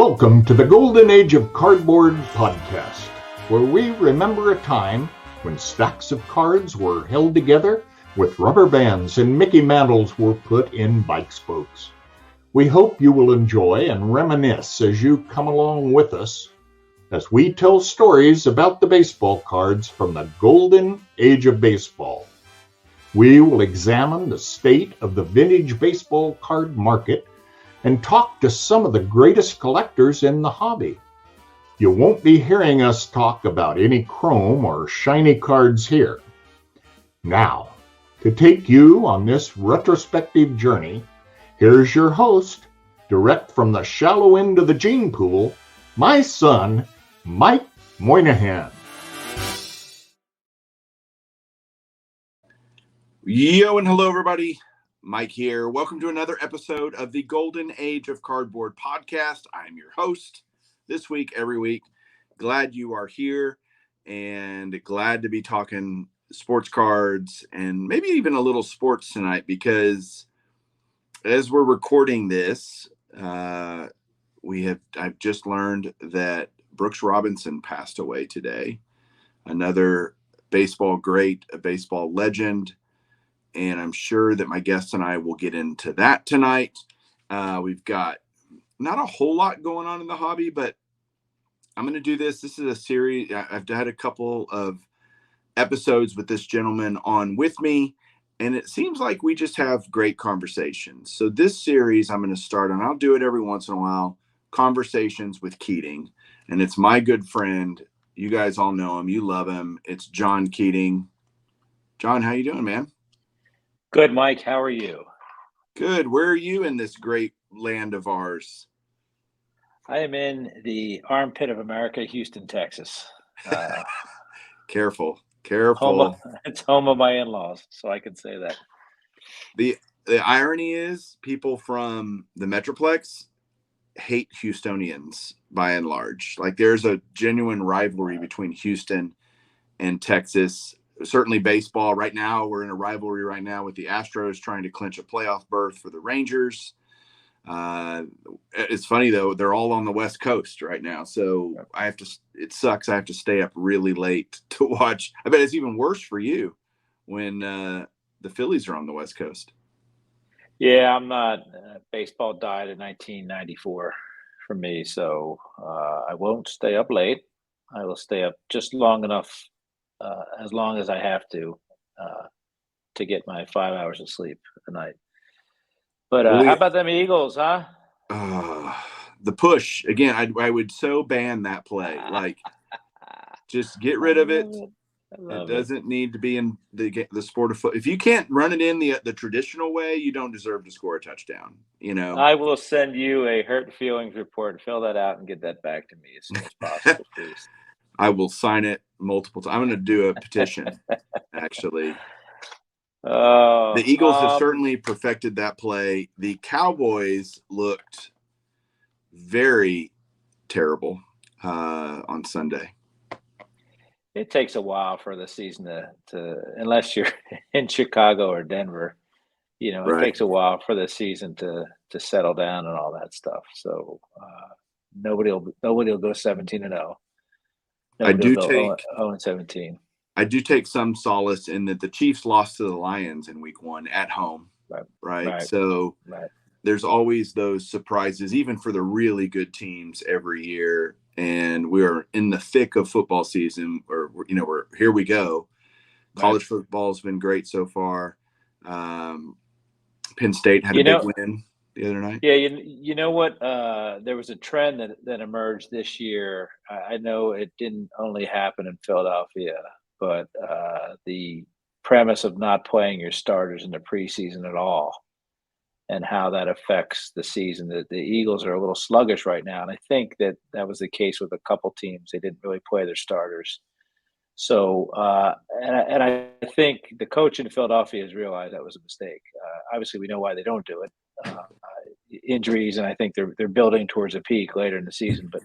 Welcome to the Golden Age of Cardboard podcast, where we remember a time when stacks of cards were held together with rubber bands and Mickey Mantles were put in bike spokes. We hope you will enjoy and reminisce as you come along with us as we tell stories about the baseball cards from the Golden Age of Baseball. We will examine the state of the vintage baseball card market and talk to some of the greatest collectors in the hobby. You won't be hearing us talk about any chrome or shiny cards here. Now, to take you on this retrospective journey, here's your host, direct from the shallow end of the gene pool, my son, Mike Moynihan. Yo and hello everybody, Mike here. Welcome to another episode of the Golden Age of Cardboard podcast. I'm your host this week, every week. Glad you are here and glad to be talking sports cards and maybe even a little sports tonight, because as we're recording this, I've just learned that Brooks Robinson passed away today. Another baseball great, a baseball legend. And I'm sure that my guests and I will get into that tonight. We've got not a whole lot going on in the hobby, but I'm going to do this. This is a series. I've had a couple of episodes with this gentleman on with me, and it seems like we just have great conversations. So this series I'm going to start, and I'll do it every once in a while, Conversations with Keating. And it's my good friend. You guys all know him. You love him. It's John Keating. John, how you doing, man? Good, Mike. How are you? Good. Where are you in this great land of ours? I am in the armpit of America, Houston, Texas. Careful. It's home of my in-laws, so I can say that. The irony is people from the Metroplex hate Houstonians by and large. Like, there's a genuine rivalry between Houston and Texas. Certainly baseball right now, we're in a rivalry right now with the Astros trying to clinch a playoff berth for the Rangers. It's funny though, they're all on the West Coast right now. So it sucks. I have to stay up really late to watch. I bet it's even worse for you when the Phillies are on the West Coast. Yeah, I'm not. Baseball died in 1994 for me. So I won't stay up late. I will stay up just long enough, as long as I have to get my 5 hours of sleep a night. But how about them Eagles, huh? The push again. I would so ban that play. Like, just get rid of it. It doesn't need to be in the sport of football. If you can't run it in the traditional way, you don't deserve to score a touchdown. You know. I will send you a hurt feelings report. Fill that out and get that back to me as soon as possible, please. I will sign it multiple times. I'm going to do a petition, actually. The Eagles have certainly perfected that play. The Cowboys looked very terrible on Sunday. It takes a while for the season to unless you're in Chicago or Denver, it takes a while for the season to settle down and all that stuff. So nobody will go 17-0. I do take 0-17. I do take some solace in that the Chiefs lost to the Lions in week 1 at home. Right. So there's always those surprises, even for the really good teams every year. And we're in the thick of football season, or here we go. College football has been great so far. Penn State had a big win the other night. Yeah, you know what? There was a trend that emerged this year. I know it didn't only happen in Philadelphia, but the premise of not playing your starters in the preseason at all and how that affects the season. The Eagles are a little sluggish right now, and I think that was the case with a couple teams. They didn't really play their starters. So, and I think the coach in Philadelphia has realized that was a mistake. Obviously, we know why they don't do it. Injuries, and I think they're building towards a peak later in the season. But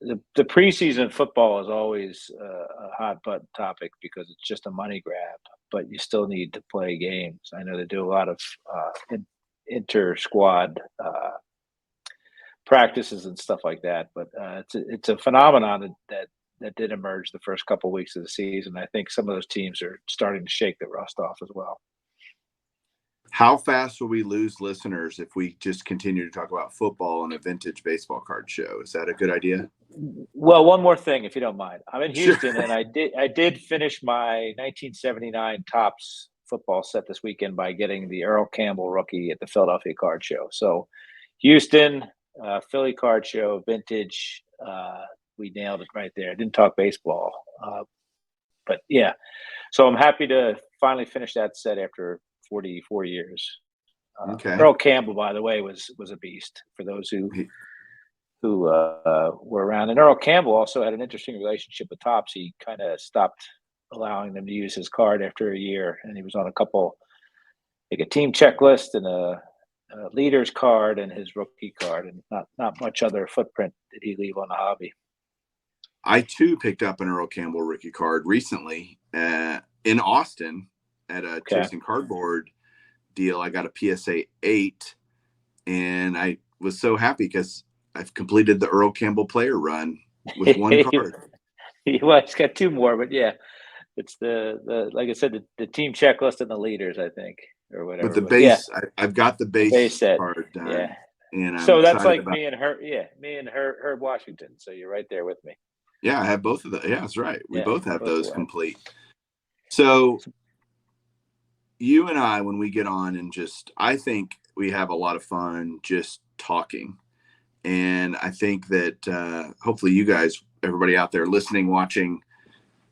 the preseason football is always a hot button topic because it's just a money grab, but you still need to play games. I know they do a lot of inter-squad practices and stuff like that. But it's a phenomenon that did emerge the first couple of weeks of the season. I think some of those teams are starting to shake the rust off as well. How fast will we lose listeners if we just continue to talk about football on a vintage baseball card show? Is that a good idea? Well, one more thing, if you don't mind. I'm in Sure. Houston, and I did finish my 1979 Topps football set this weekend by getting the Earl Campbell rookie at the Philadelphia Card Show. So Houston, Philly Card Show, vintage. We nailed it right there. I didn't talk baseball, but yeah. So I'm happy to finally finish that set after 44 years. Okay. Earl Campbell, by the way, was a beast for those who were around. And Earl Campbell also had an interesting relationship with Topps. He kind of stopped allowing them to use his card after a year, and he was on a couple, like a team checklist and a leader's card and his rookie card, and not much other footprint did he leave on the hobby. I too picked up an Earl Campbell rookie card recently in Austin at a Chasing Cardboard deal. I got a PSA 8, and I was so happy because I've completed the Earl Campbell player run with one card. Well, he's got two more, but yeah, it's the like I said, the team checklist and the leaders, I think, or whatever. But the base, yeah. I've got the base set card done. Yeah. And I'm so that's like about... me and Herb Washington. So you're right there with me. Yeah, I have both of them. Yeah, that's right. We both have those complete. So you and I, when we get on and I think we have a lot of fun just talking. And I think that hopefully you guys, everybody out there listening, watching,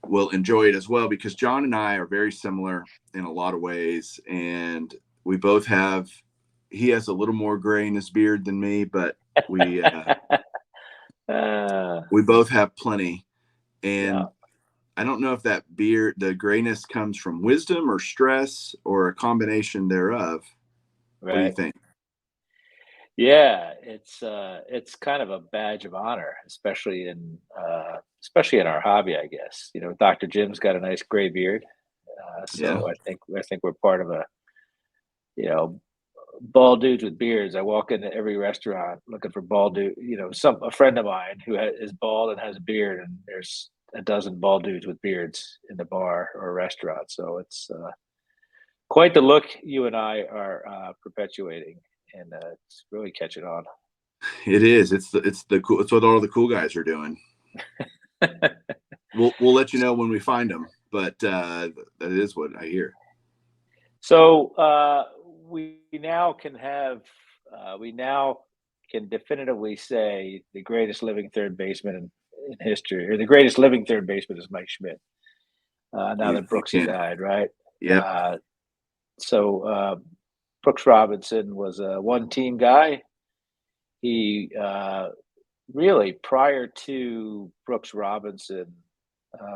will enjoy it as well, because John and I are very similar in a lot of ways. And we both have, he has a little more gray in his beard than me, but we both have plenty. And I don't know if that beard, the grayness comes from wisdom or stress or a combination thereof. Right. What do you think? Yeah, it's kind of a badge of honor, especially in our hobby, I guess. You know, Dr. Jim's got a nice gray beard, so I think we're part of a, bald dudes with beards. I walk into every restaurant looking for bald dude. You know, a friend of mine who is bald and has a beard, and there's a dozen bald dudes with beards in the bar or restaurant. So it's quite the look you and I are perpetuating. And it's really catching on. It is. It's cool. It's what all the cool guys are doing. We'll let you know when we find them, but that is what I hear. So we now can definitively say the greatest living third baseman in history, or the greatest living third baseman is Mike Schmidt. Now that Brooksy died, right? Yeah. So Brooks Robinson was a one-team guy. He really, prior to Brooks Robinson,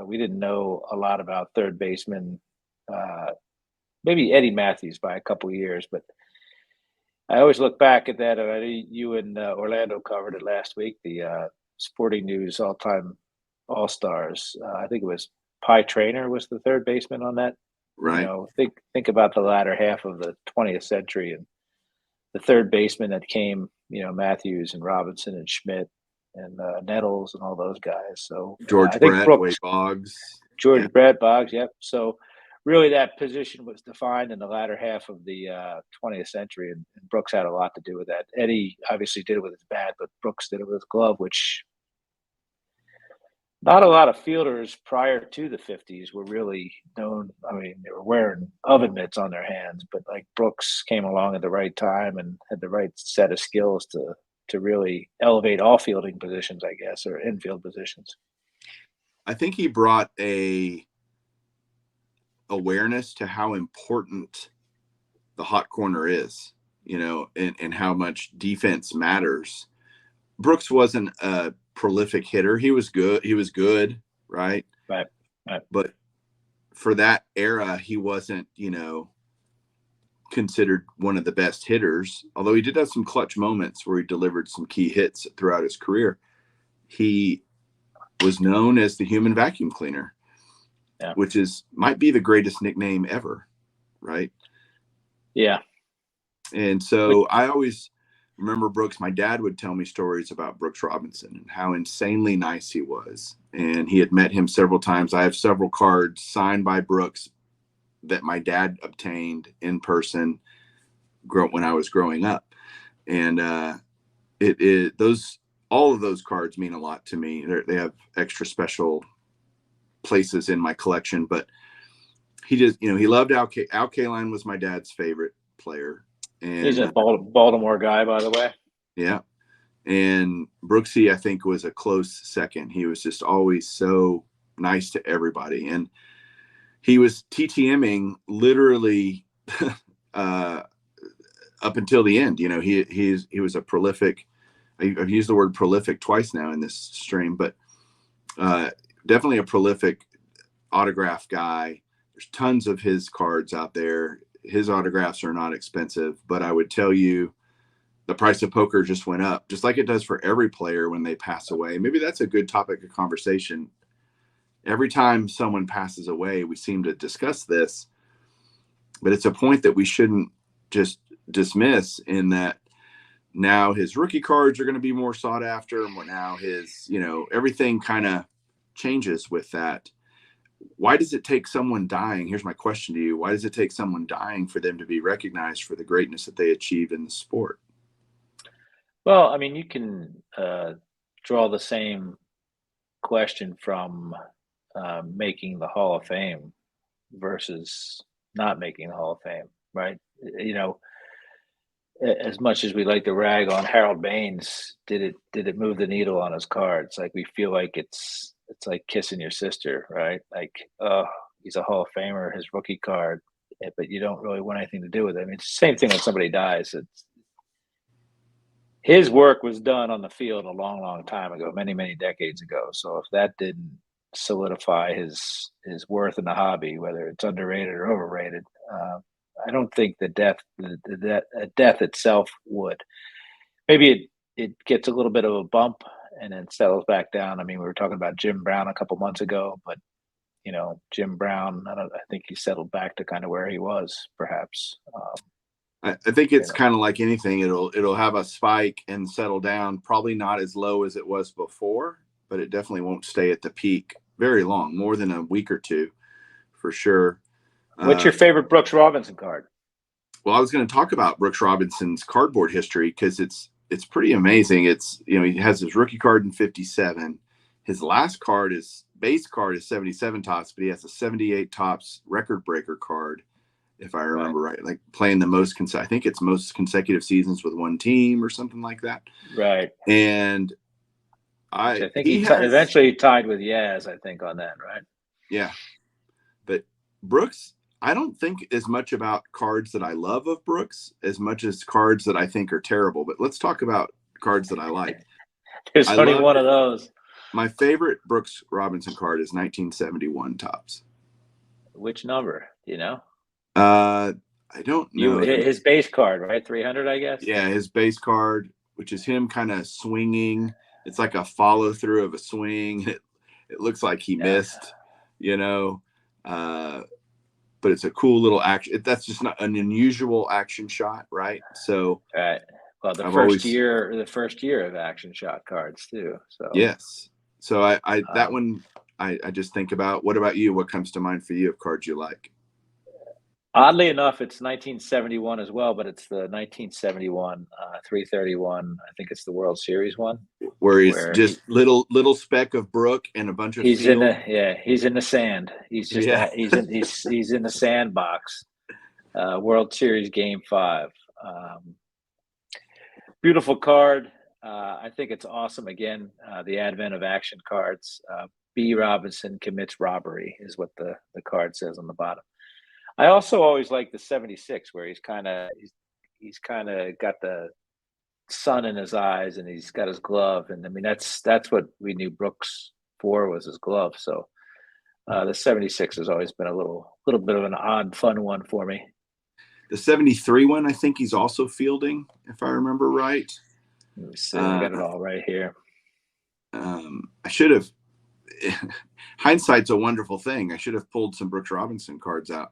we didn't know a lot about third baseman. Maybe Eddie Matthews by a couple of years, but I always look back at that. And I know you and Orlando covered it last week. The Sporting News all-time All-Stars. I think it was Pie Traynor was the third baseman on that. Right. You know, think about the latter half of the 20th century and the third baseman that came, Matthews and Robinson and Schmidt and Nettles and all those guys. So George Brett, Wade Boggs. Brett, Boggs, yep. So really that position was defined in the latter half of the 20th century, and Brooks had a lot to do with that. Eddie obviously did it with his bat, but Brooks did it with his glove, which not a lot of fielders prior to the 50s were really known. I mean, they were wearing oven mitts on their hands, but like Brooks came along at the right time and had the right set of skills to really elevate all fielding positions, I guess, or infield positions. I think he brought a awareness to how important the hot corner is, and how much defense matters. Brooks wasn't a prolific hitter. He was good, right? Right. But for that era, he wasn't, considered one of the best hitters, although he did have some clutch moments where he delivered some key hits throughout his career. He was known as the human vacuum cleaner, which might be the greatest nickname ever, right? Yeah. And so I always remember Brooks, my dad would tell me stories about Brooks Robinson and how insanely nice he was. And he had met him several times. I have several cards signed by Brooks that my dad obtained in person when I was growing up. And all of those cards mean a lot to me. They have extra special places in my collection, but he just, he loved Al Kaline was my dad's favorite player. And he's a Baltimore guy, by the way. Yeah. And Brooksy, I think, was a close second. He was just always so nice to everybody. And he was TTMing literally up until the end. He was a prolific. I've used the word prolific twice now in this stream, but definitely a prolific autograph guy. There's tons of his cards out there. His autographs are not expensive, but I would tell you the price of poker just went up, just like it does for every player when they pass away. Maybe that's a good topic of conversation. Every time someone passes away, we seem to discuss this, but it's a point that we shouldn't just dismiss, in that now his rookie cards are going to be more sought after. And now his, everything kind of changes with that. Why does it take someone dying? Here's my question to you. Why does it take someone dying for them to be recognized for the greatness that they achieved in the sport? Well, I mean, you can draw the same question from making the Hall of Fame versus not making the Hall of Fame, right? As much as we like to rag on Harold Baines, did it move the needle on his cards? Like, we feel like it's like kissing your sister, right? Like, oh, he's a Hall of Famer, his rookie card, but you don't really want anything to do with it. I mean, it's the same thing when somebody dies. His work was done on the field a long, long time ago, many, many decades ago. So if that didn't solidify his worth in the hobby, whether it's underrated or overrated, I don't think the death itself would. Maybe it gets a little bit of a bump and then settles back down. I mean, we were talking about Jim Brown a couple months ago, but Jim Brown, I think he settled back to kind of where he was, perhaps. I think it's kind of like anything. It'll have a spike and settle down, probably not as low as it was before, but it definitely won't stay at the peak very long, more than a week or two, for sure. What's your favorite Brooks Robinson card? Well, I was going to talk about Brooks Robinson's cardboard history because it's pretty amazing. It's, he has his rookie card in 57. His last base card is 77 tops, but he has a 78 tops record breaker card, if I remember right. Like playing the most, I think it's most consecutive seasons with one team or something like that. Right. And I think he eventually tied with Yaz, I think, on that, right? Yeah. But Brooks, I don't think as much about cards that I love of Brooks as much as cards that I think are terrible. But let's talk about cards that I like. There's only one of those. My favorite Brooks Robinson card is 1971 tops. Which number? Do you know? I don't know. His base card, right? 300, I guess. Yeah, his base card, which is him kind of swinging. It's like a follow through of a swing. It looks like he missed, but it's a cool little action. That's just not an unusual action shot, right? So, right. Well, the first year of action shot cards too. So yes. So that one I just think about. What about you? What comes to mind for you of cards you like? Oddly enough, it's 1971 as well, but it's the 1971 331. I think it's the World Series one, where he's just little speck of Brook and a bunch of. He's in the sand. He's just he's in the sandbox. World Series Game 5. Beautiful card. I think it's awesome. Again, the advent of action cards. B. Robinson commits robbery is what the card says on the bottom. I also always like the 76, where he's kind of got the sun in his eyes and he's got his glove, and I mean that's what we knew Brooks for, was his glove. So the 76 has always been a little bit of an odd, fun one for me. The 73 one, I think he's also fielding, if I remember right. Let me see. I got it all right here. I should have. Hindsight's a wonderful thing. I should have pulled some Brooks Robinson cards out.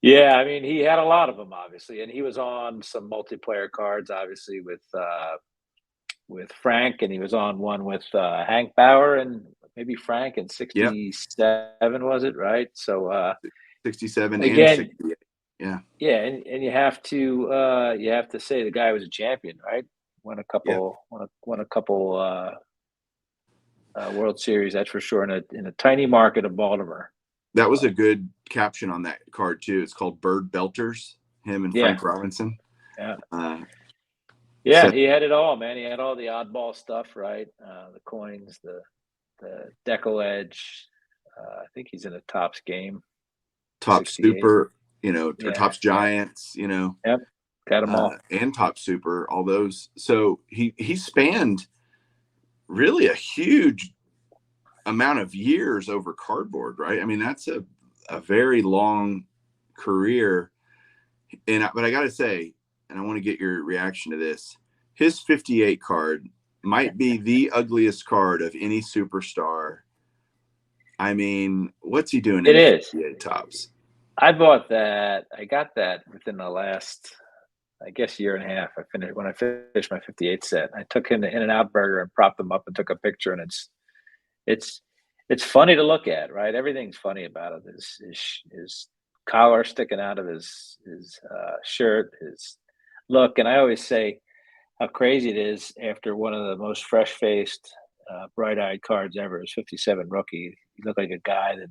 Yeah, I mean, he had a lot of them, obviously, and he was on some multiplayer cards, obviously, with Frank, and he was on one with Hank Bauer and maybe Frank in Yep, '67, was it, right? So 67 and again, 68. Yeah, yeah, and you have to say the guy was a champion, right? yeah. Won a couple World Series, that's for sure, in a tiny market of Baltimore. That was a good caption on that card too. It's called Bird Belters. Him and Yeah, Frank Robinson. yeah. Uh, Yeah, so he had it all, man. He had all the oddball stuff, right? The coins, the decal edge. I think he's in a tops game, Top 68. Super, or Yeah, Topps Giants, yep, got them all. and Top Super, all those. So he spanned really a huge amount of years over cardboard, right? I mean, that's a very long career. But I got to say, and I want to get your reaction to this. His 58 card might be the ugliest card of any superstar. I mean, what's he doing It in is. 58 tops? I bought that. I got that within the last, I guess, year and a half. When I finished my 58 set. I took him to In-N-Out Burger and propped him up and took a picture, and it's it's funny to look at, right? Everything's funny about it. His collar sticking out of his shirt, his look, and I always say how crazy it is after one of the most fresh faced, bright eyed cards ever. His 57 rookie. He looked like a guy that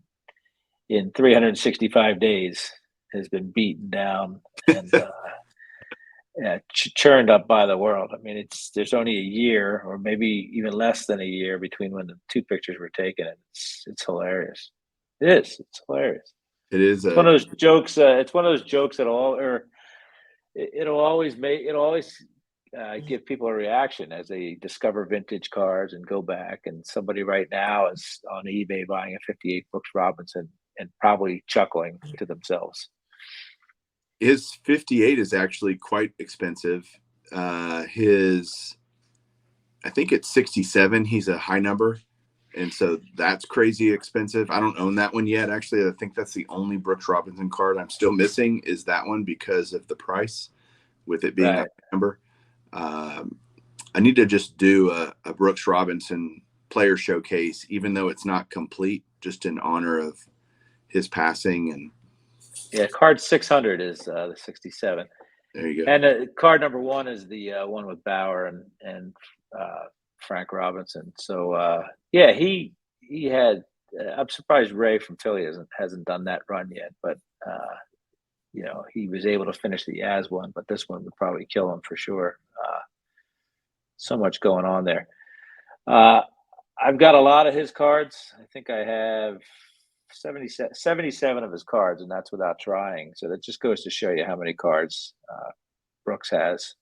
in 365 days has been beaten down and yeah, churned up by the world. I mean, there's only a year or maybe even less than a year between when the two pictures were taken. And it's hilarious. It is. It's hilarious. It is It's one of those jokes. It's one of those jokes that it'll always give people a reaction as they discover vintage cars and go back. And somebody right now is on eBay buying a '58 Brooks Robinson and probably chuckling to themselves. his 58 is actually quite expensive. I think it's 67. He's a high number. And so that's crazy expensive. I don't own that one yet. Actually, I think that's the only Brooks Robinson card I'm still missing is that one because of the price, with it being a Right. number. I need to just do a Brooks Robinson player showcase, even though it's not complete, just in honor of his passing. And Yeah, card 600 is the 67. there you go. And card number one is the one with Bauer and Frank Robinson. So yeah, he had. I'm surprised Ray from Philly hasn't done that run yet, but he was able to finish the Yaz one, but this one would probably kill him for sure. So much going on there. I've got a lot of his cards. I think I have 77 of his cards, and that's without trying. So that just goes to show you how many cards Brooks has,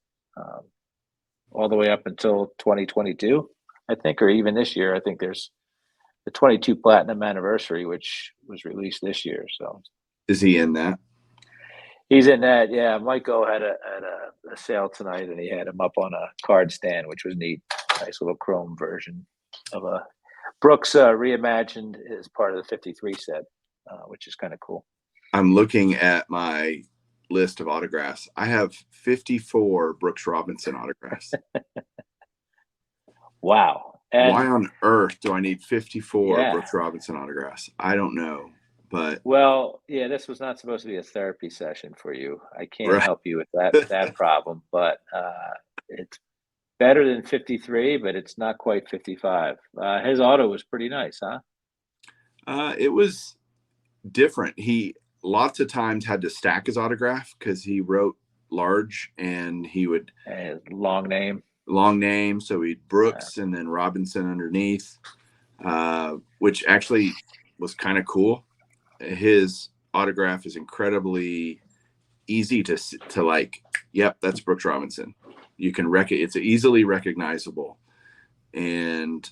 all the way up until 2022, I think, or even this year. I think there's the 22 Platinum Anniversary, which was released this year. So Is he in that? he's in that. Yeah, Michael had a sale tonight, and he had him up on a card stand, which was neat. Nice little chrome version of a Brooks reimagined as part of the 53 set, which is kind of cool. I'm looking at my list of autographs. I have 54 Brooks Robinson autographs. Wow. And why on earth do I need 54 yeah. Brooks Robinson autographs? I don't know, but well, yeah, this was not supposed to be a therapy session for you. I can't right. help you with that problem, but it's better than 53, but it's not quite 55. His auto was pretty nice, huh? It was different. He lots of times had to stack his autograph because he wrote large and he would long name. So he'd Brooks and then Robinson underneath, which actually was kind of cool. His autograph is incredibly easy to like, yep, that's Brooks Robinson. You can it's easily recognizable and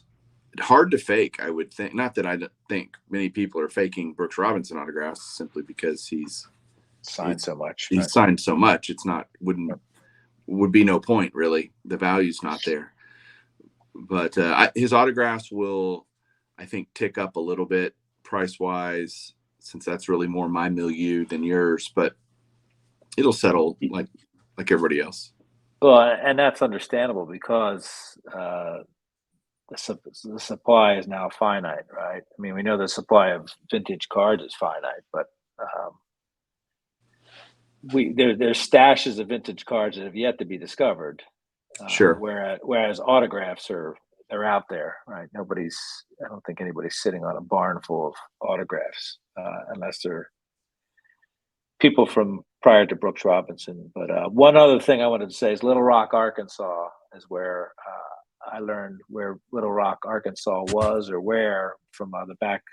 hard to fake, I would think. Not that I think many people are faking Brooks Robinson autographs simply because he's signed so much. He's signed so much. It's not would be no point really. The value's not there. But his autographs will, I think, tick up a little bit price wise. since that's really more my milieu than yours, but it'll settle like everybody else. Well, and that's understandable because the supply is now finite, right? I mean, we know the supply of vintage cards is finite, but there's stashes of vintage cards that have yet to be discovered. Sure. Whereas autographs are out there, right? I don't think anybody's sitting on a barn full of autographs unless they're people from prior to Brooks Robinson. But one other thing I wanted to say is Little Rock, Arkansas is where I learned where Little Rock, Arkansas was or where from the back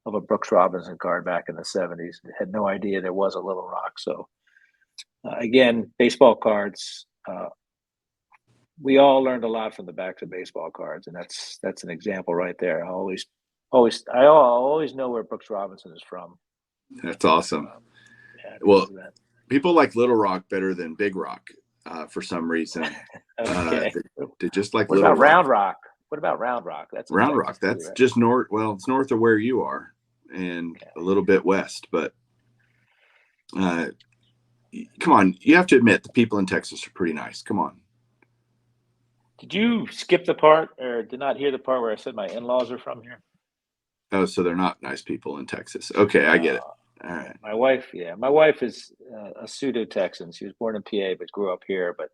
of a Brooks Robinson card back in the 70s. I had no idea there was a Little Rock. So again, baseball cards, we all learned a lot from the backs of baseball cards, and that's an example right there. I always know where Brooks Robinson is from. That's awesome. Yeah, well, people like Little Rock better than Big Rock for some reason. Okay. They just like what Little about Rock. Round Rock? What about Round Rock? That's Round Rock. That's too, right? Just north. Well, it's north of where you are, and a little bit west. But come on, you have to admit the people in Texas are pretty nice. Come on. Did you skip the part or did not hear the part where I said my in-laws are from here? Oh, so they're not nice people in Texas. Okay, I get it. All right. My wife is a pseudo-Texan. She was born in PA but grew up here. But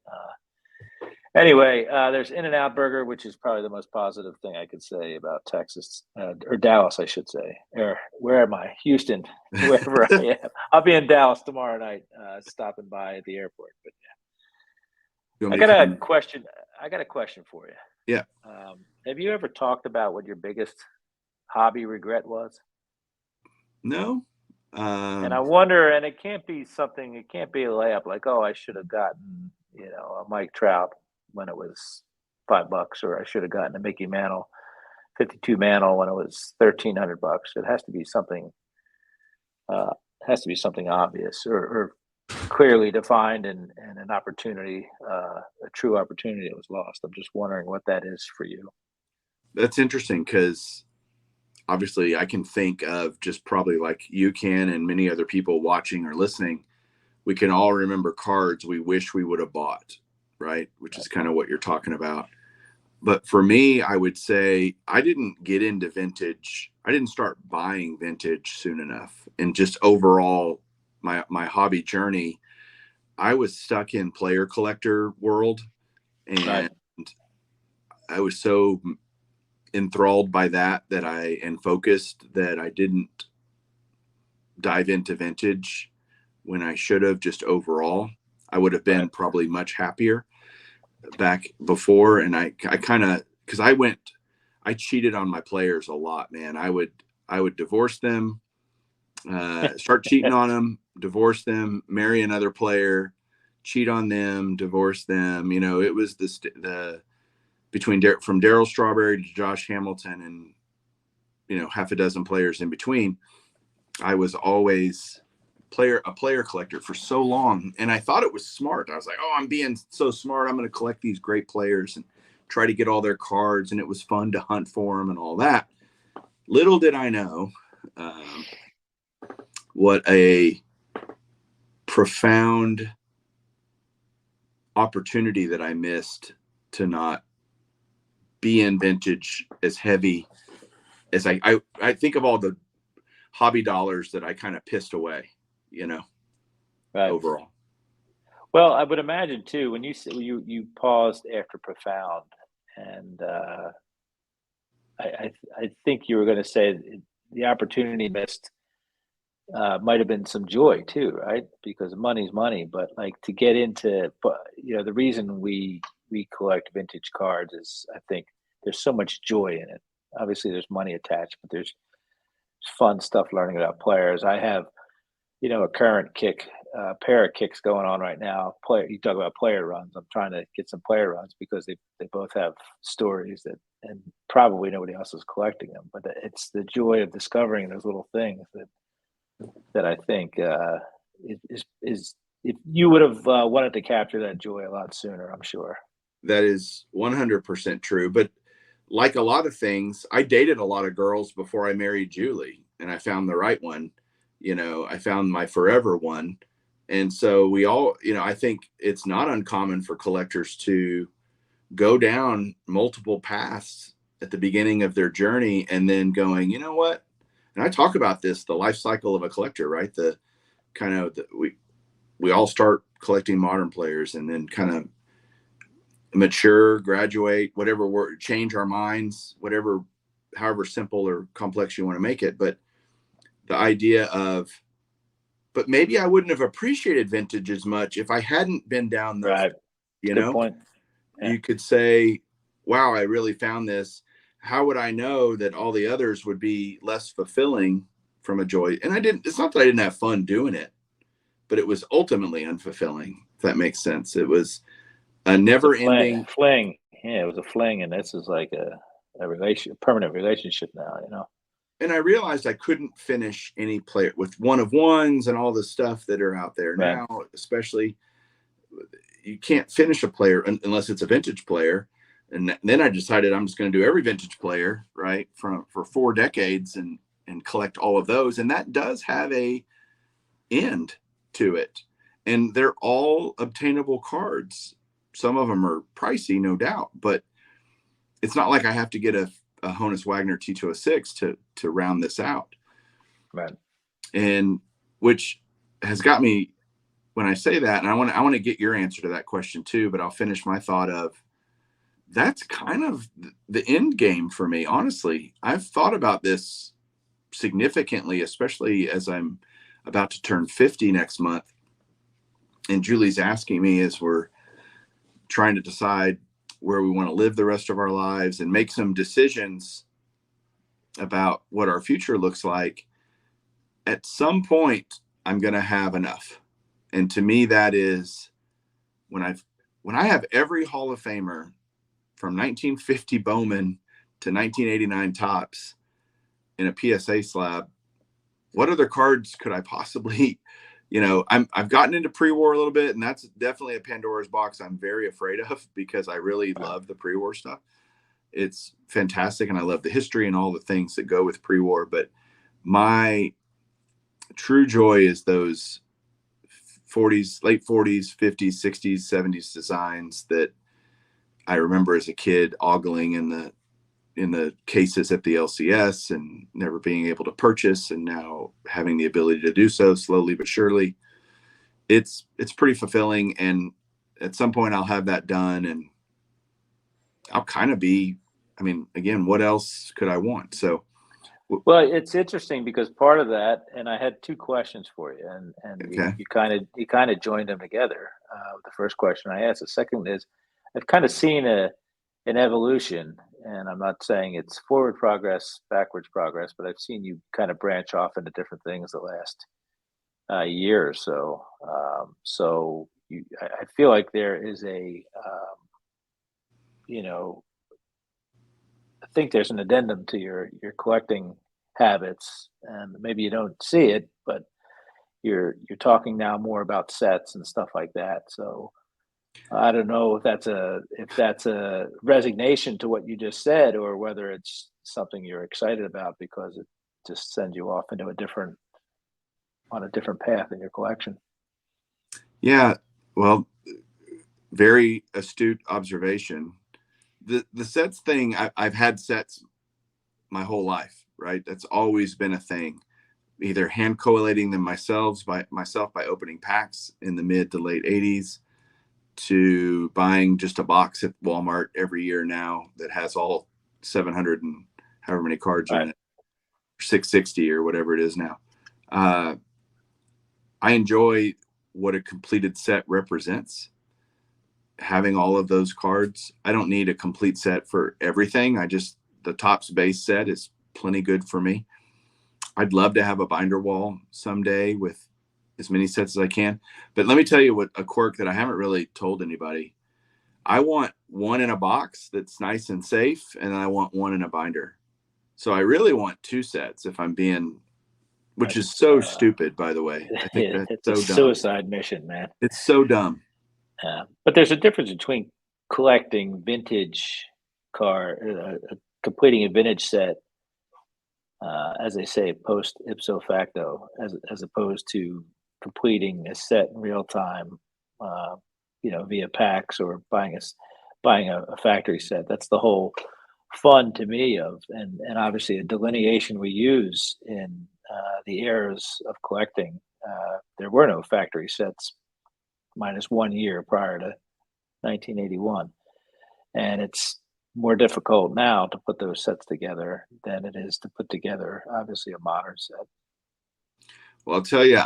anyway, there's In-N-Out Burger, which is probably the most positive thing I could say about Texas, or Dallas, I should say. Or where am I? Houston, wherever I am. I'll be in Dallas tomorrow night, stopping by at the airport. But yeah, I got a question for you. Yeah. Have you ever talked about what your biggest hobby regret was? No. And I wonder, and it can't be a layup like, oh, I should have gotten, a Mike Trout when it was $5, or I should have gotten a Mickey Mantle 52 Mantle when it was $1,300. It has to be something. Obvious or clearly defined, and an opportunity, a true opportunity that was lost. I'm just wondering what that is for you. That's interesting because obviously I can think of just probably like you can and many other people watching or listening, we can all remember cards we wish we would have bought, right? Which is kind of what you're talking about. But for me, I would say I didn't get into vintage. I didn't start buying vintage soon enough. And just overall, my hobby journey, I was stuck in player collector world. And right. I was so enthralled by that and focused that I didn't dive into vintage when I should have. Just overall, I would have been probably much happier back before. And I kind of, because I cheated on my players a lot, man. I would divorce them, start cheating on them, divorce them, marry another player, cheat on them, divorce them. It was from Darryl Strawberry to Josh Hamilton and, half a dozen players in between. I was always a player collector for so long. And I thought it was smart. I was like, oh, I'm being so smart. I'm going to collect these great players and try to get all their cards. And it was fun to hunt for them and all that. Little did I know what a profound opportunity that I missed to not be in vintage as heavy as I think of all the hobby dollars that I kind of pissed away, right. Overall. Well, I would imagine too, when you paused after profound, and I think you were going to say the opportunity missed might have been some joy too, right? Because money's money, but like to get into, the reason we collect vintage cards is I think there's so much joy in it. Obviously, there's money attached, but there's fun stuff learning about players. I have, a current pair of kicks going on right now. You talk about player runs. I'm trying to get some player runs because they both have stories and probably nobody else is collecting them. But it's the joy of discovering those little things that I think is if you would have wanted to capture that joy a lot sooner, I'm sure. That is 100% true. But like a lot of things, I dated a lot of girls before I married Julie, and I found the right one. I found my forever one. And so we all, I think it's not uncommon for collectors to go down multiple paths at the beginning of their journey and then going, you know what? And I talk about this, the life cycle of a collector, right? The kind of, we all start collecting modern players and then kind of mature, graduate, whatever word, change our minds, whatever, however simple or complex you want to make it. But the idea of, but maybe I wouldn't have appreciated vintage as much if I hadn't been down those, Right. Good point. Yeah. You could say, wow, I really found this. How would I know that all the others would be less fulfilling from a joy? And it's not that I didn't have fun doing it, but it was ultimately unfulfilling, if that makes sense. It was a never ending fling. Yeah, it was a fling. And this is like a permanent relationship now, And I realized I couldn't finish any player with one of ones and all the stuff that are out there now, especially you can't finish a player unless it's a vintage player. And then I decided I'm just going to do every vintage player, right, for 4 decades and collect all of those. And that does have a end to it. And they're all obtainable cards. Some of them are pricey, no doubt, but it's not like I have to get a Honus Wagner T206 to round this out. Right. And which has got me, when I say that, and I want to get your answer to that question too, but I'll finish my thought of, that's kind of the end game for me. Honestly, I've thought about this significantly, especially as I'm about to turn 50 next month. And Julie's asking me as we're trying to decide where we want to live the rest of our lives and make some decisions about what our future looks like. At some point, I'm going to have enough. And to me, that is when I have every Hall of Famer from 1950 Bowman to 1989 Topps in a PSA slab, what other cards could I possibly, I've gotten into pre-war a little bit, and that's definitely a Pandora's box I'm very afraid of because I really love the pre-war stuff. It's fantastic, and I love the history and all the things that go with pre-war. But my true joy is those 40s, late 40s, 50s, 60s, 70s designs that I remember as a kid ogling in the cases at the LCS and never being able to purchase, and now having the ability to do so slowly but surely. It's pretty fulfilling, and at some point I'll have that done, and I'll kind of be, again, what else could I want? So, well, it's interesting because part of that, and I had 2 questions for you, and okay. you kind of joined them together. The first question I asked, the second is, I've kind of seen an evolution, and I'm not saying it's forward progress, backwards progress, but I've seen you kind of branch off into different things the last year or so. I feel like there is I think there's an addendum to your collecting habits, and maybe you don't see it, but you're talking now more about sets and stuff like that. So I don't know if that's a resignation to what you just said, or whether it's something you're excited about because it just sends you off into on a different path in your collection. Yeah, well, very astute observation. The sets thing, I've had sets my whole life, right? That's always been a thing. Either hand collating them myself by opening packs in the mid to late 80s, to buying just a box at Walmart every year now that has all 700 and however many cards in it, 660 or whatever it is now. I enjoy what a completed set represents. Having all of those cards, I don't need a complete set for everything. The Topps base set is plenty good for me. I'd love to have a binder wall someday with as many sets as I can. But let me tell you what a quirk that I haven't really told anybody. I want one in a box that's nice and safe, and I want one in a binder. So I really want 2 sets if I'm being, which is so stupid, by the way. I think it's so a dumb. Suicide mission, man. It's so dumb. But there's a difference between collecting vintage completing a vintage set as they say, post ipso facto, as opposed to completing a set in real time, uh, via packs or buying a factory set. That's the whole fun to me of, and obviously a delineation we use in the eras of collecting. There were no factory sets minus 1 year prior to 1981, and it's more difficult now to put those sets together than it is to put together, obviously, a modern set. Well, I'll tell you,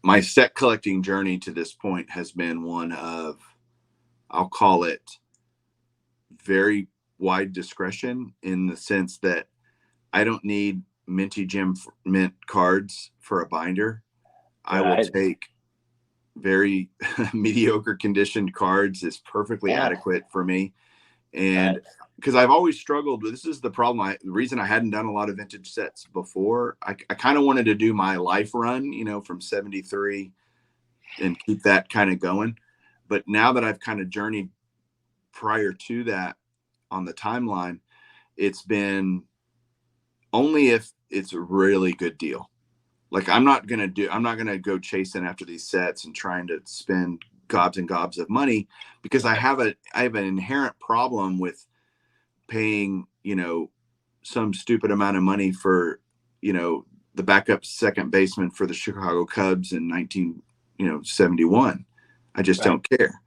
my set collecting journey to this point has been one of, I'll call it, very wide discretion, in the sense that I don't need minty gem mint cards for a binder. I will take very mediocre conditioned cards is perfectly adequate for me. And because I've always struggled with, this is the problem. The reason I hadn't done a lot of vintage sets before, I kind of wanted to do my life run, from 73 and keep that kind of going. But now that I've kind of journeyed prior to that on the timeline, it's been only if it's a really good deal. Like I'm not going to go chasing after these sets and trying to spend gobs and gobs of money, because I have an inherent problem with paying, some stupid amount of money for, the backup second baseman for the Chicago Cubs in 1971. I just don't care.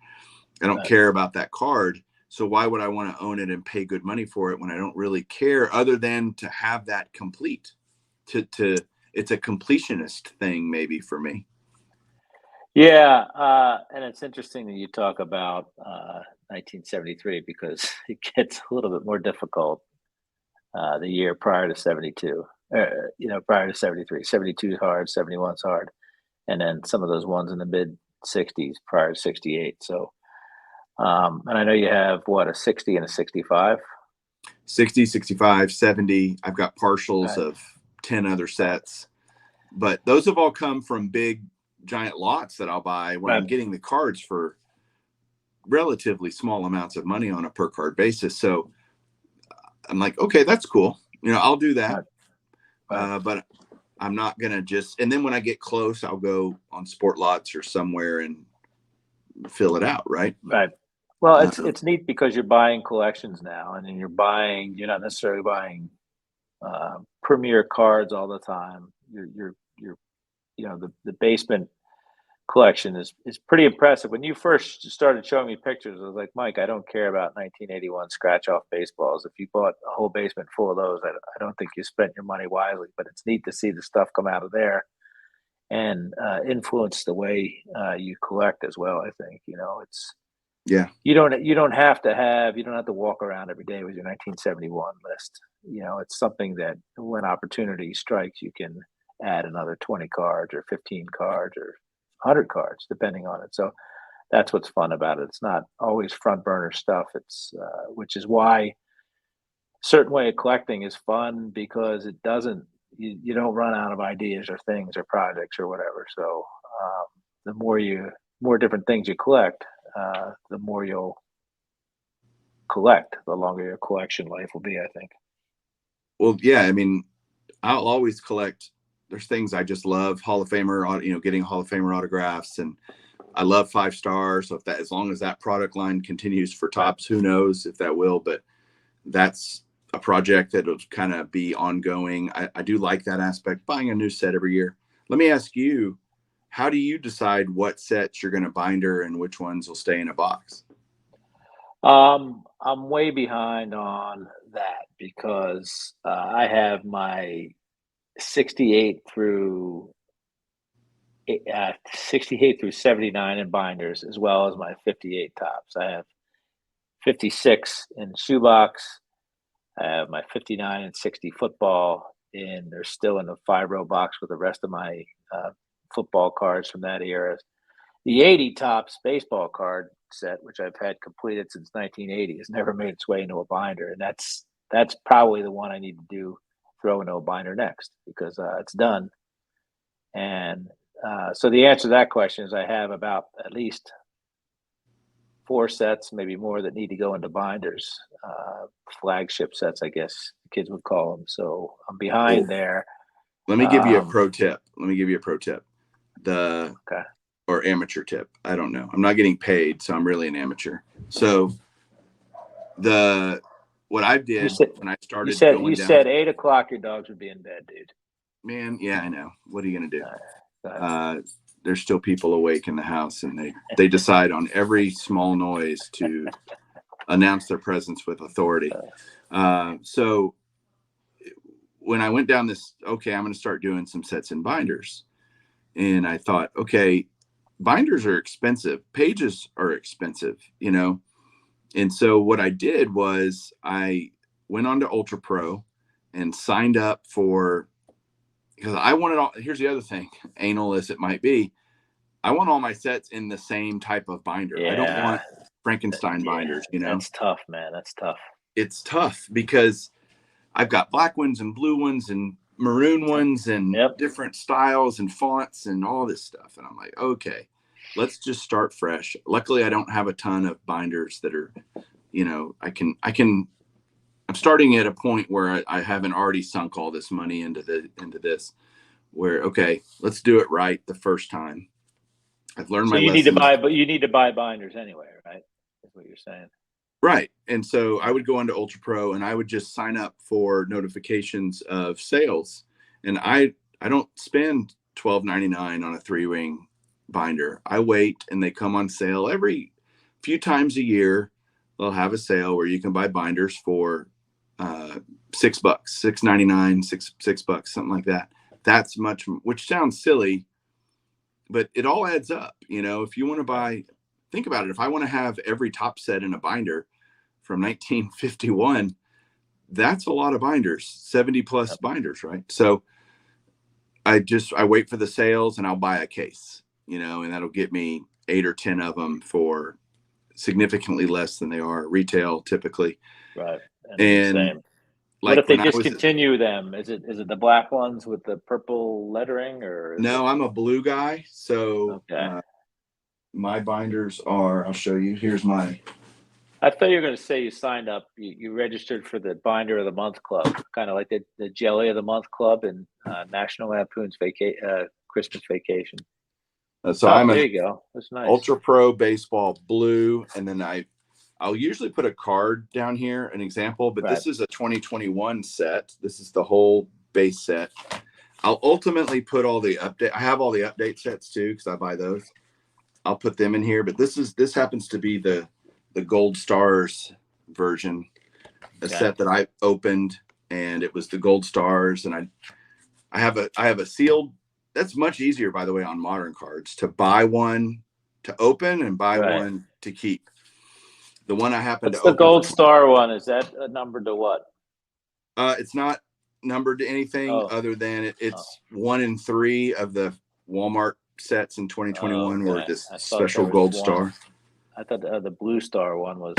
I don't care about that card. So why would I want to own it and pay good money for it when I don't really care, other than to have that complete? It's a completionist thing maybe for me. Yeah, and it's interesting that you talk about 1973, because it gets a little bit more difficult the year prior to 72. Prior to 73. 72 is hard, 71 is hard, and then some of those ones in the mid 60s prior to 68. So, and I know you have a 60 and a 65. 60, 65, 70. I've got partials of 10 other sets, but those have all come from big giant lots that I'll buy when I'm getting the cards for relatively small amounts of money on a per card basis. So I'm like, okay, that's cool. I'll do that. But I'm not going to just, and then when I get close, I'll go on Sport Lots or somewhere and fill it out. Right. Right. Well, it's neat because you're buying collections now, and then you're not necessarily buying premier cards all the time. You're the basement collection is pretty impressive. When you first started showing me pictures, I was like, Mike, I don't care about 1981 scratch off baseballs. If you bought a whole basement full of those, I don't think you spent your money wisely. But it's neat to see the stuff come out of there and influence the way you collect as well. I think it's you don't have to walk around every day with your 1971 list. It's something that when opportunity strikes, you can add another 20 cards or 15 cards or 100 cards, depending on it. So that's what's fun about it. It's not always front burner stuff. It's which is why a certain way of collecting is fun, because it doesn't you don't run out of ideas or things or projects or whatever. So the more different things you collect, the more you'll collect, the longer your collection life will be, I think. Well, yeah, I mean, I'll always collect. There's things I just love. Hall of Famer, getting Hall of Famer autographs, and I love 5-star. So as long as that product line continues for Topps, who knows if that will, but that's a project that will kind of be ongoing. I do like that aspect, buying a new set every year. Let me ask you, how do you decide what sets you're going to binder and which ones will stay in a box? I'm way behind on that, because I have my 68 through 79 in binders, as well as my 58 Topps. I have 56 in shoebox. I have my 59 and 60 football, and they're still in the 5-row box with the rest of my football cards from that era. The 80 Topps baseball card set, which I've had completed since 1980, has never made its way into a binder, and that's probably the one I need to throw into a binder next, because it's done. And so the answer to that question is I have about at least 4 sets, maybe more, that need to go into binders, flagship sets, I guess the kids would call them. So I'm behind there. Let me give you a pro tip. Okay. Or amateur tip. I don't know. I'm not getting paid, so I'm really an amateur. So what I did when I started going you down, said 8 o'clock your dogs would be in bed, dude. Man, yeah, I know. What are you gonna do? There's still people awake in the house, and they decide on every small noise to announce their presence with authority. So when I went down this, okay, I'm going to start doing some sets and binders, and I thought, okay, binders are expensive, pages are expensive, and so what I did was I went on to Ultra Pro and signed up for, because I wanted all. Here's the other thing, anal as it might be, I want all my sets in the same type of binder. Yeah. I don't want Frankenstein binders, That's tough, man. That's tough. It's tough because I've got black ones and blue ones and maroon ones and different styles and fonts and all this stuff. And I'm like, okay, let's just start fresh. Luckily, I don't have a ton of binders that are, I'm starting at a point where I haven't already sunk all this money into this, where, okay, let's do it right the first time. I've learned my lessons. You need to buy binders anyway, right? That's what you're saying. Right. And so I would go into Ultra Pro and I would just sign up for notifications of sales. And I don't spend $12.99 on a 3-ring binder. I wait, and they come on sale every few times a year. They'll have a sale where you can buy binders for $6, $6.99, $6, something like that. That's which sounds silly, but it all adds up. If you want to buy, think about it. If I want to have every top set in a binder from 1951, that's a lot of binders, 70 plus binders, right? So I wait for the sales and I'll buy a case, and that'll get me 8 or 10 of them for significantly less than they are retail typically. Right. And same. What if they discontinue them? Is it the black ones with the purple lettering, or? No, I'm a blue guy. So my binders are, I'll show you. Here's my. I thought you were going to say you signed up, you registered for the Binder of the Month Club, kind of like the Jelly of the Month Club in National Lampoon's Christmas Vacation. So there you go. That's nice. Ultra Pro Baseball blue, and then I'll usually put a card down here, an example, but This is a 2021 set. This is the whole base set. I'll ultimately put all the update. I have all the update sets too, because I buy those. I'll put them in here, but this happens to be the Gold Stars version, a set that I opened, and it was the Gold Stars, and I have a sealed. That's much easier, by the way, on modern cards, to buy one to open and buy one to keep. The one I happen to open. The Gold Star one, is that a number to what? It's not numbered to anything other than it's 1 in 3 of the Walmart sets in 2021 were this special Gold Star. I thought the Blue Star one was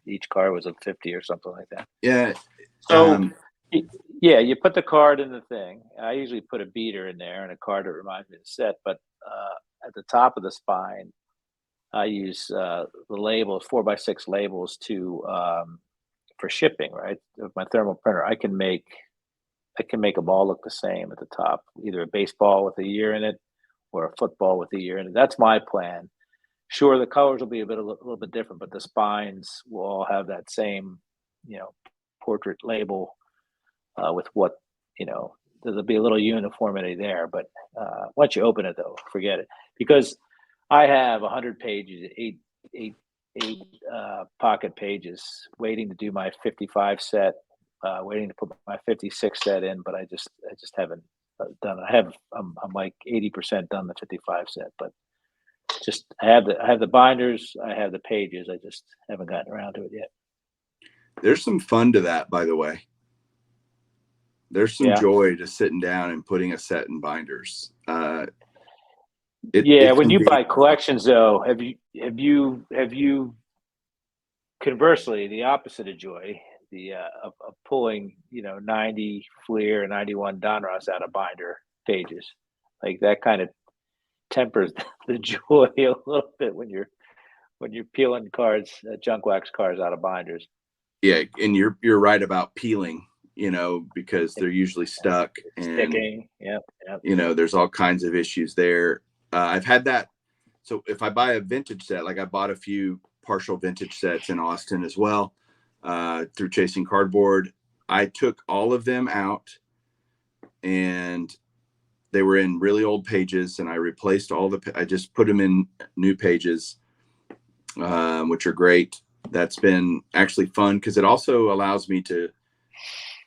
each card was a 50 or something like that. Yeah. So you put the card in the thing. I usually put a beater in there and a card that reminds me of the set. But at the top of the spine, I use the labels, 4x6 labels for shipping. Right, with my thermal printer, I can make them all look the same at the top, either a baseball with a year in it or a football with a year in it. That's my plan. Sure, the colors will be a little bit different, but the spines will all have that same, portrait label with what, there'll be a little uniformity there. But once you open it, though, forget it, because I have 100 pages, eight pocket pages, waiting to do my 55 set, waiting to put my 56 set in, but I just haven't done it. I'm like 80% done the 55 set, but. I have the binders, I have the pages. I just haven't gotten around to it yet. There's some fun to that, by the way. There's some joy to sitting down and putting a set in binders. When you buy collections, though, have you conversely the opposite of joy, of pulling 90 Fleer and 91 Donruss out of binder pages, like that kind of tempers the joy a little bit when you're when you're peeling cards, junk wax cards out of binders. Yeah, and you're right about peeling, because they're usually stuck and sticking. Yep. there's all kinds of issues there. I've had that. So if I buy a vintage set, like I bought a few partial vintage sets in Austin as well, through Chasing Cardboard, I took all of them out and they were in really old pages, and I replaced I just put them in new pages, which are great. That's been actually fun because it also allows me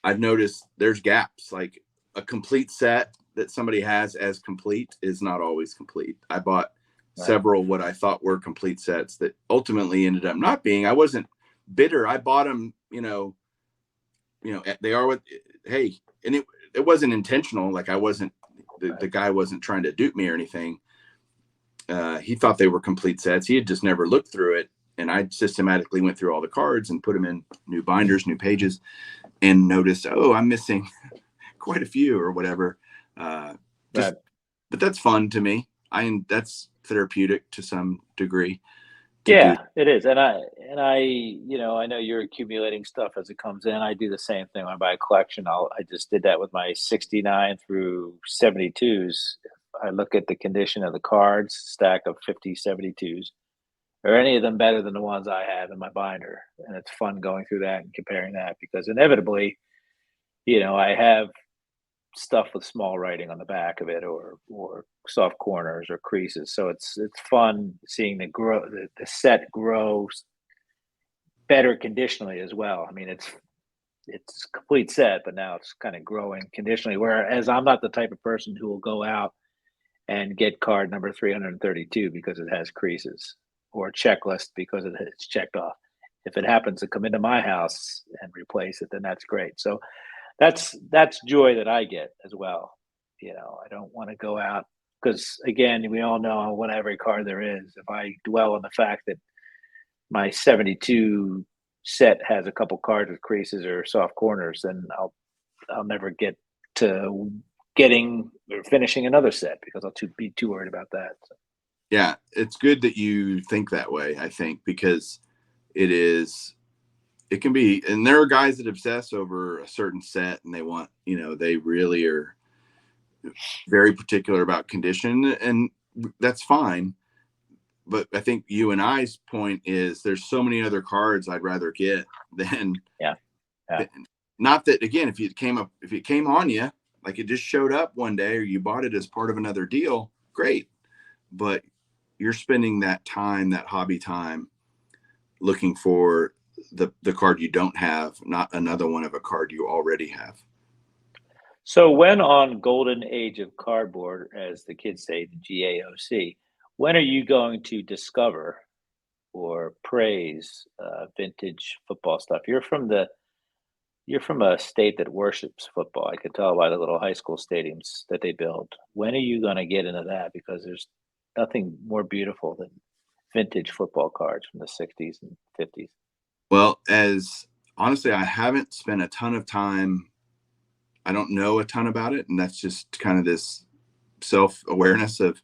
I've noticed there's gaps, like a complete set that somebody has as complete is not always complete. I bought several what I thought were complete sets that ultimately ended up not being. I wasn't bitter. I bought them, they are what, hey, and it wasn't intentional. Like I wasn't, the guy wasn't trying to dupe me or anything. He thought they were complete sets. He had just never looked through it. And I systematically went through all the cards and put them in new binders, new pages, and noticed, oh, I'm missing quite a few or whatever. But that's fun to me. That's therapeutic to some degree. It is. And I, I know you're accumulating stuff as it comes in. I do the same thing when I buy a collection. I just did that with my 69 through 72s. I look at the condition of the cards, stack of 50 72s. Are any of them better than the ones I have in my binder? And it's fun going through that and comparing that because inevitably, I have stuff with small writing on the back of it or soft corners or creases. So it's fun seeing the set grow better conditionally as well. I mean, it's a complete set, but now it's kind of growing conditionally. Whereas I'm not the type of person who will go out and get card number 332 because it has creases, or checklist because it's checked off. If it happens to come into my house and replace it, then that's great. So that's joy that I get as well. I don't want to go out because, again, we all know what every card there is. If I dwell on the fact that my 72 set has a couple cards with creases or soft corners, then I'll never get to getting or finishing another set because I'll be too worried about that. So. Yeah, it's good that you think that way, I think, because it can be, and there are guys that obsess over a certain set and they want, they really are very particular about condition, and that's fine. But I think you and I's point is there's so many other cards I'd rather get than, not that, again, if it came on you, like it just showed up one day or you bought it as part of another deal, great. But you're spending that time, that hobby time, looking for the card you don't have, not another one of a card you already have. So when on Golden Age of Cardboard, as the kids say, the GAOC, when are you going to discover or praise vintage football stuff? You're from a state that worships football. I could tell by the little high school stadiums that they build. When are you going to get into that? Because there's nothing more beautiful than vintage football cards from the 60s and 50s. Well, honestly, I haven't spent a ton of time. I don't know a ton about it. And that's just kind of this self-awareness of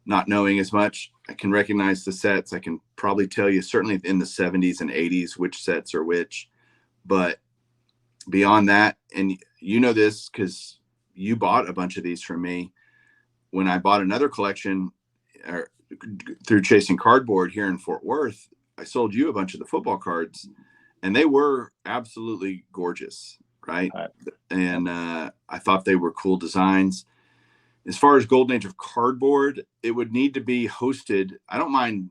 not knowing as much. I can recognize the sets. I can probably tell you certainly in the 70s and 80s which sets are which. But beyond that, and this because you bought a bunch of these from me. When I bought another collection through Chasing Cardboard here in Fort Worth, I sold you a bunch of the football cards, and they were absolutely gorgeous, right? And I thought they were cool designs. As far as Golden Age of Cardboard, it would need to be hosted. I don't mind,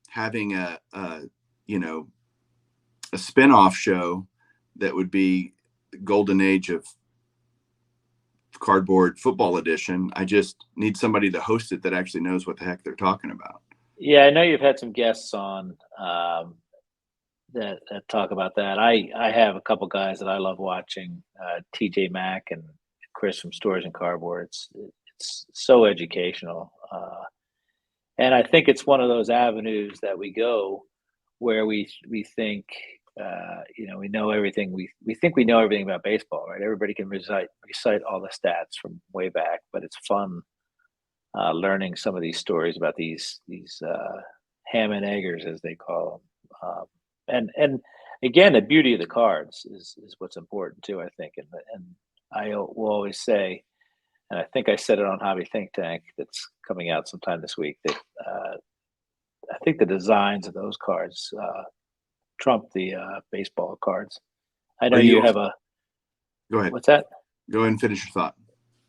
having a spin-off show that would be the Golden Age of Cardboard Football Edition. I just need somebody to host it that actually knows what the heck they're talking about. Yeah, I know you've had some guests on that talk about that. I have a couple guys that I love watching, TJ Mack and Chris from Stories and Cardboard. It's so educational, and I think it's one of those avenues that we go where we think we know everything. We think we know everything about baseball, right? Everybody can recite all the stats from way back, but it's fun learning some of these stories about these ham and eggers, as they call them. And again, the beauty of the cards is what's important too, I think. And I will always say, and I think I said it on Hobby Think Tank that's coming out sometime this week, that I think the designs of those cards trump the baseball cards. I know you have a. Go ahead. What's that? Go ahead and finish your thought.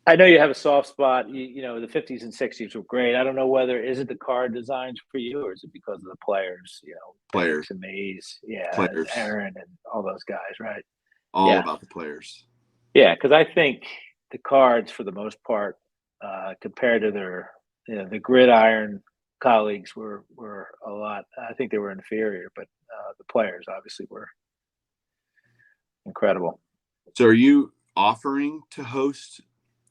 I know you have a soft spot. You know, the 50s and 60s were great. I don't know whether is it the card designs for you, or is it because of the players? You know, Players and Mays, players, Aaron, and all those guys, right? All about the players. Yeah, because I think the cards, for the most part, compared to their the gridiron colleagues, were a lot. I think they were inferior, but the players obviously were incredible. So, are you offering to host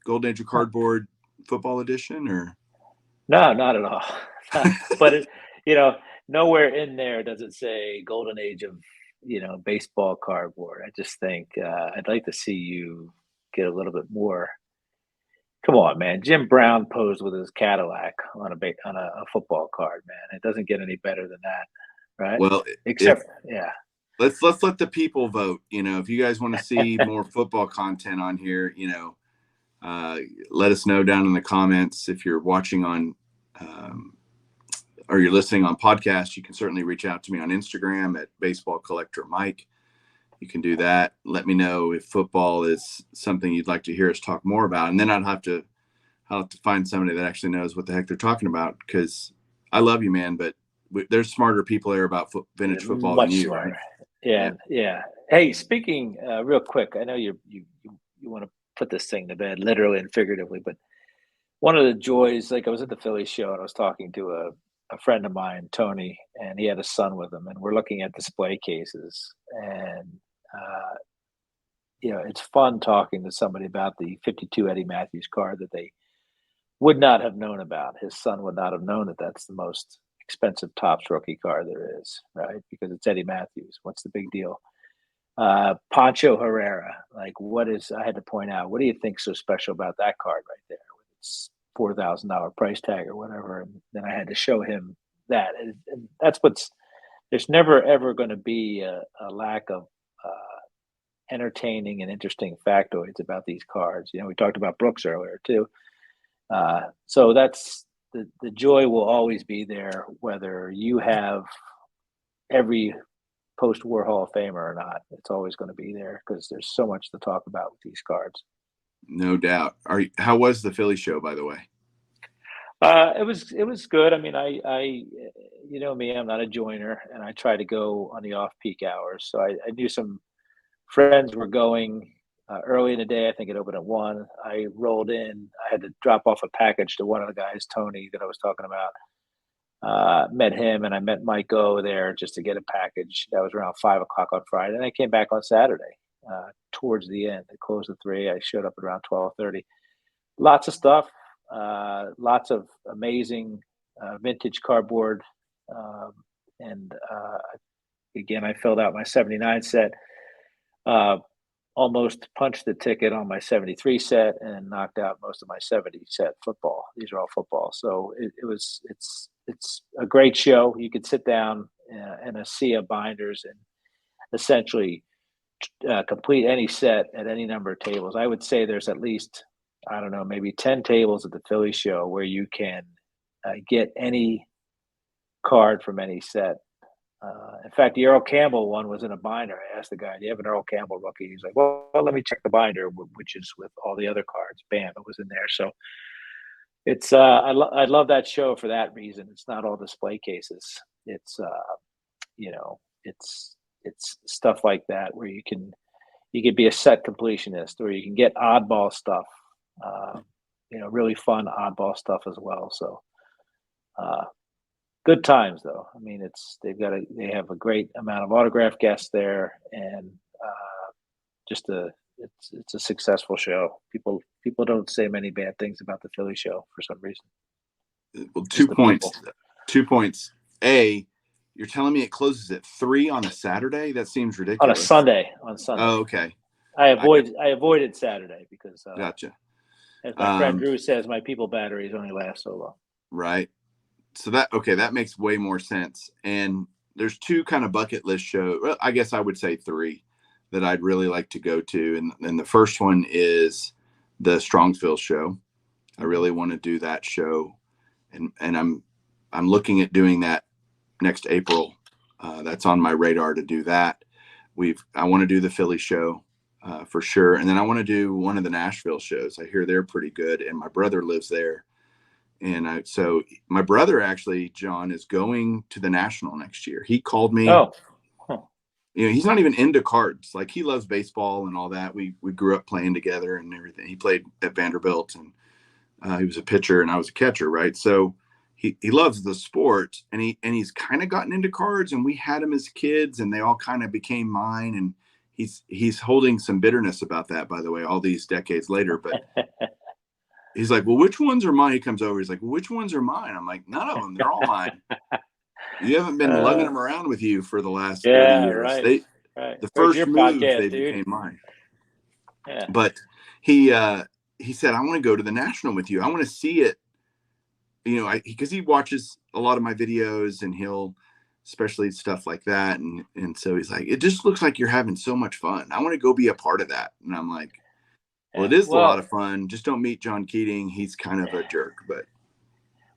Golden Age of Cardboard Football Edition, or no, not at all? But nowhere in there does it say Golden Age of baseball cardboard. I just think I'd like to see you get a little bit more. Come on, man! Jim Brown posed with his Cadillac on a football card, man. It doesn't get any better than that, right? Well, except let's let the people vote. If you guys want to see more football content on here, let us know down in the comments. If you're watching on or you're listening on podcast, you can certainly reach out to me on Instagram at Baseball Collector Mike. You can do that. Let me know if football is something you'd like to hear us talk more about, and then I'll have to find somebody that actually knows what the heck they're talking about, because I love you, man, but there's smarter people there about vintage football much than you. Smarter. Yeah. Hey, speaking real quick, I know you want to put this thing to bed, literally and figuratively, but one of the joys, like I was at the Philly show and I was talking to a friend of mine, Tony, and he had a son with him, and we're looking at display cases, and it's fun talking to somebody about the 52 Eddie Matthews card that they would not have known about. His son would not have known that that's the most expensive Topps rookie card there is, right? Because it's Eddie Matthews. What's the big deal? Pancho Herrera, like I had to point out, what do you think so special about that card right there? It's $4,000 price tag or whatever. And then I had to show him that. And that's there's never ever going to be a lack of entertaining and interesting factoids about these cards. We talked about Brooks earlier too. So that's the joy will always be there, whether you have every post-war Hall of Famer or not. It's always going to be there because there's so much to talk about with these cards. No doubt. How was the Philly show, by the way? It was good. I mean, I me, I'm not a joiner, and I try to go on the off-peak hours. So I knew some friends were going early in the day. I think it opened at 1. I rolled in. I had to drop off a package to one of the guys, Tony, that I was talking about. Met him, and I met Mike O there just to get a package. That was around 5 o'clock on Friday, and I came back on Saturday towards the end. It closed at 3. I showed up at around 12:30. Lots of stuff. Lots of amazing vintage cardboard. And again, I filled out my 79 set. Almost punched the ticket on my 73 set and knocked out most of my 70 set football. These are all football. So it's a great show. You could sit down in a sea of binders and essentially complete any set at any number of tables. I would say there's at least, I don't know, maybe 10 tables at the Philly show where you can get any card from any set. In fact, the Earl Campbell one was in a binder. I asked the guy, do you have an Earl Campbell rookie? He's like, well, let me check the binder, which is with all the other cards. Bam, it was in there. So it's I love that show for that reason. It's not all display cases. It's it's stuff like that where you could be a set completionist, or you can get oddball stuff. Really fun oddball stuff as well. So good times though. I mean, they have a great amount of autograph guests there, and it's a successful show. People don't say many bad things about the Philly show for some reason. Well, 2 points. People. 2 points. A, you're telling me it closes at 3 on a Saturday? That seems ridiculous. On Sunday. Oh, okay. I avoided Saturday because gotcha. As my friend Drew says, my people batteries only last so long. Right. that makes way more sense. And there's two kind of bucket list shows. Well, I guess I would say three that I'd really like to go to. And the first one is the Strongsville show. I really want to do that show. And I'm looking at doing that next April. That's on my radar to do that. I want to do the Philly show for sure. And then I want to do one of the Nashville shows. I hear they're pretty good. And my brother lives there. And so my brother actually, John, is going to the National next year. He called me. Oh, huh. He's not even into cards. Like, he loves baseball and all that. We grew up playing together and everything. He played at Vanderbilt, and he was a pitcher and I was a catcher. Right. So he loves the sport, and he's kind of gotten into cards, and we had him as kids, and they all kind of became mine. And he's holding some bitterness about that, by the way, all these decades later. But he's like, well, which ones are mine? He comes over. He's like, well, which ones are mine? I'm like, none of them. They're all mine. You haven't been lugging them around with you for the last 30 years. Right. The first move, podcast, they dude? became mine. Yeah. But he said, I want to go to the National with you. I want to see it. Because he watches a lot of my videos, and especially stuff like that. And so he's like, it just looks like you're having so much fun. I want to go be a part of that. And I'm like, well, it is a lot of fun. Just don't meet John Keating. He's kind of a jerk, but.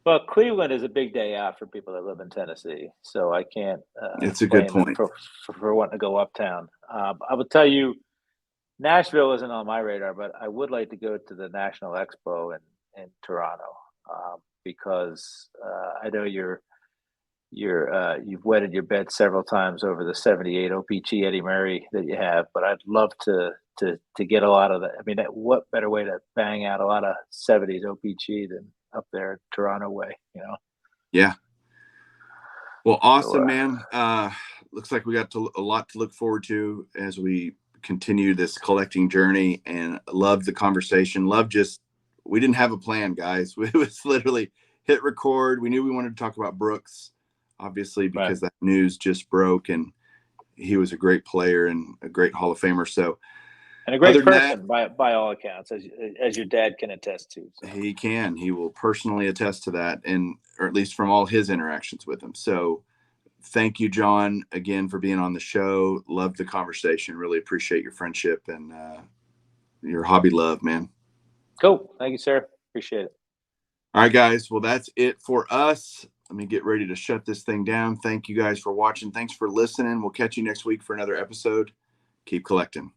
Well, Cleveland is a big day out for people that live in Tennessee. So I can't, it's a good point for wanting to go uptown. I will tell you, Nashville isn't on my radar, but I would like to go to the National Expo in Toronto. Because I know you've wetted your bed several times over the 78 OPG Eddie Murray that you have, but I'd love to get a lot of that. I mean, what better way to bang out a lot of 70s OPG than up there Toronto way, Yeah. Well, awesome, man. Looks like we got a lot to look forward to as we continue this collecting journey, and love the conversation. We didn't have a plan, guys. It was literally hit record. We knew we wanted to talk about Brooks, obviously, because that news just broke, and he was a great player and a great Hall of Famer. So, and a great person by all accounts, as your dad can attest to. So. He will personally attest to that, or at least from all his interactions with him. So thank you, John, again, for being on the show. Love the conversation. Really appreciate your friendship and your hobby love, man. Cool. Thank you, sir. Appreciate it. All right, guys. Well, that's it for us. Let me get ready to shut this thing down. Thank you guys for watching. Thanks for listening. We'll catch you next week for another episode. Keep collecting.